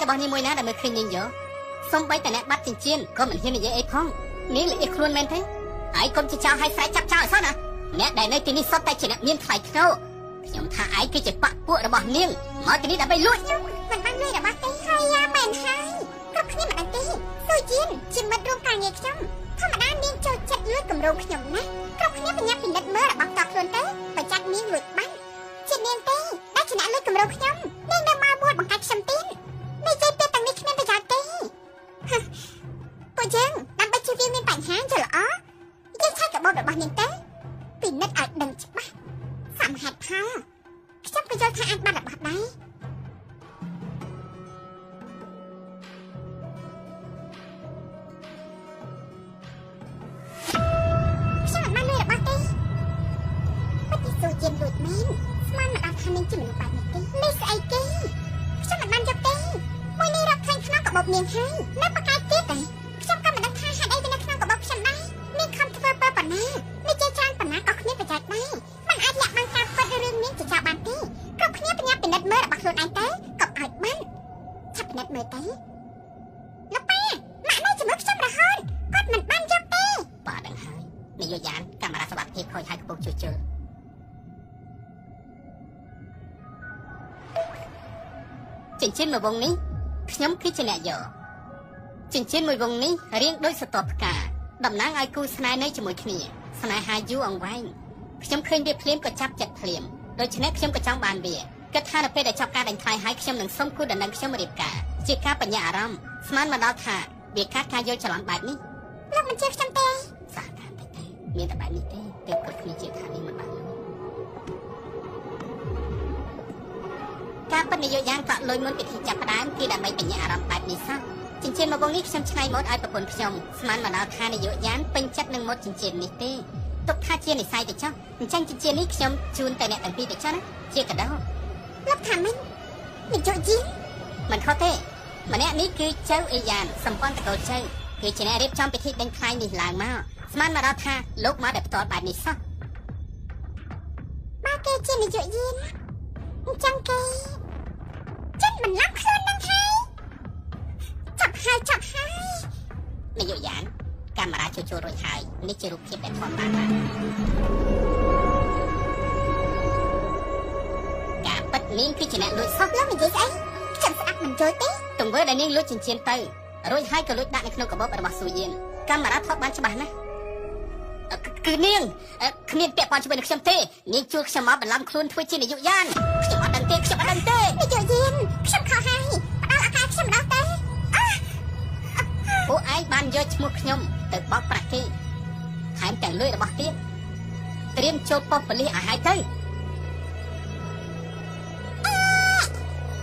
របស់នាងមួយណាដែលមើលឃើញនាងយកសំបីតែអ្នកបាត់ចិញ្ចៀនក៏មិនហ៊ាននិយាយអីផងនាងល្អៀសខ្លួនមែនទេហើយកុំជាចោលឲ្យស្រែកចាប់ចោលឲ្យសោះណាអ្នកដែលនៅទីនេះសុទ្ធតែជាអ្នកមានថ្លៃថ្នូរខ្ញុំថាឯងគឺជាបកពួករបស់នាងមកទីនេះដើម្បីលួចខ្ញុំមិនបានលួចរបស់ទេហើយយ៉ាមែនហើយគ្រប់គ្នាមិនដឹងទេស៊ូជៀនជាមិត្តរួមការងារខ្ញុំធម្មតានាងចូលចិត្តលួចគម្រោងខ្ញុំណាគ្រប់គ្នាបញ្ញាពិនិត្យមើលរបស់តខ្លួនទៅបើចាត់នាងលួចបាញ់ជានាងទេដែលជាអ្នកលួចគម្រោងខ្ញុំនាងនៅមកបួតបង្កាច់ខ្ញុំទៀតនិយាយពេលទាំងនេះគ្មានប្រយោជន៍ទេពួកយើងដើម្បីជៀសវាងមានបញ្ហាយល់អយើងឆែកកាបូបរបស់នាងទៅពិនិត្យឲ្យដឹងច្បាស់សមហេតុផលខ្ញុំក៏យល់ថាអាចបាត់របស់ដែរខ្ញុំមិនបានលួចរបស់ទេពិតជាស៊ូជៀនលួចមែនស្មានមិនអត់ថានាងជាមនុស្សបែបនេះទេនេះស្អីគេខ្ញុំមិនបានយកទេមួយនេះរកឃើញក្នុងកាបូបនាងហើយនៅបកាយទៀតទេខ្ញុំក៏មិនដឹងថាហេតុអីវានៅក្នុងកាបូបខ្ញុំដែរនាងខំធ្វើបើប៉ុណ្ណានេះជាច្រើនប៉ុណ្ណាក៏គ្មានប្រយោជន៍ដែរមិនអាចលាក់បាំងការពិតរឿងនាងជាចោលបានទេគ្រប់គ្នាបញ្ញាពិនិត្យមើលរបស់ខ្លួនឯងទៅកុំឲ្យបានឆាប់ពិនិត្យមើលទៅលោកប៉ាម៉ាក់នៅជាមួយខ្ញុំរហូតគាត់មិនបានយកទេប៉ាដឹងហើយនាយកយ៉ានកាមេរ៉ាសុវត្ថិភាពខូចហើយកំពុងជួសជុលចិញ្ចៀនមួយវងនេះខ្ញុំគឺជាអ្នកយកចិញ្ចៀនមួយវងនេះរាងដូចស្រទាប់ផ្កាតំណាងឲ្យគូស្នេហ៍នៅជាមួយគ្នាស្នេហាយូរអង្វែងខ្ញុំឃើញវាភ្លាមក៏ចាប់ចិត្តភ្លាមដូច្នេះខ្ញុំក៏ចង់បានវាគិតថានៅពេលដែលចប់ការដេញថ្លៃហើយខ្ញុំនឹងសុំគូដំណឹងខ្ញុំរៀបការជាការបញ្ញាអារម្មណ៍ស្មានមកដល់ថាវាកាត់ការយល់ច្រឡំបែបនេះលោកមិនជឿខ្ញុំទេសាខានទេមានតែបែបនេះទេទើបគាត់គ្នាជាថានេះមិនបានការពិតនយោបាយយ៉ាងកក់លុយមុនពិធីចាប់ផ្ដើមគឺដើម្បីបញ្ញាអារម្មណ៍បែបនេះសោះចិញ្ចៀនមកវងនេះខ្ញុំឆ្នៃម៉ូដឲ្យប្រពន្ធខ្ញុំស្មានមកដល់ថានយោបាយពេញចិត្តនឹងម៉ូដចិញ្ចៀននេះទេទុកថាជានិស័យទៅចុះអញ្ចឹងចិញ្ចៀននេះខ្ញុំជូនទៅអ្នកទាំងពីរទៅចុះណាជាកាដូលោកថាមិននយោបាយមិនខុសទេម្នាក់នេះគឺចៅអេយ៉ានសម្ព័ន្ធតកូលចៅគឺជាអ្នករៀបចំពិធីដេញថ្លៃនេះឡើងមកស្មានមកដល់ថាលោកមកតែផ្ទាល់បែបនេះសោះបើគេជានយោបាយអញ្ចឹងគេចិត្តមិនឡំខ្លួននឹងហើយចាប់ហើយនាយកយ៉ានកាមេរ៉ាជួសជុលរួចហើយនេះជារូបភាពដែលថតបានការពិតនាងគឺជាអ្នកលួចសោះលោកនិយាយស្អីខ្ញុំស្ដាប់មិនយល់ទេទង្វើដែលនាងលួចចិញ្ចៀនទៅរួចហើយក៏លួចដាក់នៅក្នុងកាបូបរបស់ស៊ូយៀនកាមេរ៉ាថតបានច្បាស់ណាស់គឺនាងគ្មានពាក់ព័ន្ធជាមួយនឹងខ្ញុំទេនាងជួលខ្ញុំមកបន្លំខ្លួនធ្វើជានាយកយ៉ានខ្ញុំអត់ដឹងទេនាយកយានខ្ញុំខកហើយផ្ដល់ឱកាសខ្ញុំដល់ទេពួកឯងបានយកឈ្មោះខ្ញុំទៅបោកប្រាក់គេថែមទាំងលុយរបស់ទៀតត្រៀមចូលប៉ុស្តិ៍ប៉ូលីសឲ្យហើយទៅ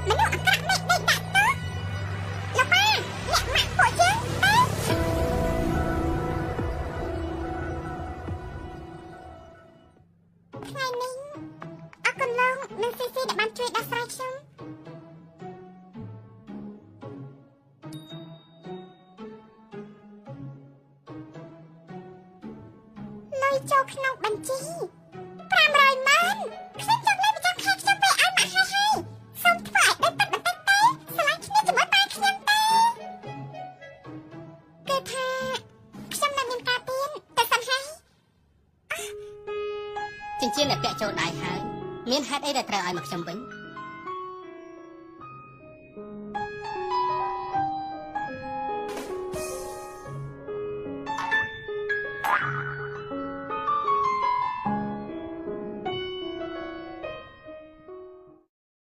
មនុស្សអាក្រក់នេះដេកដាក់ទៅលោកប៉ាលាក់ម៉ាក់ពួកយើងទៅថ្ងៃនេះអរគុណលោកនិងស៊ីស៊ីដែលបានជួយដោះស្រាយខ្ញុំចូលក្នុងបញ្ជី500ម៉ឺនខ្ញុំចង់លេបចាំខែខ្ញុំទៅឲ្យម៉ាក់ហើយសូមធ្វើឲ្យដេញទឹកបន្តិចទៅស្រឡាញ់គ្នាជាមួយប៉ាខ្ញុំទៅគេថាខ្ញុំនៅមានការទៀនតែសិនហើយចិញ្ចៀនដែលពាក់ចូលដៃហើយមានហេតុអីដែលត្រូវឲ្យមកខ្ញុំវិញ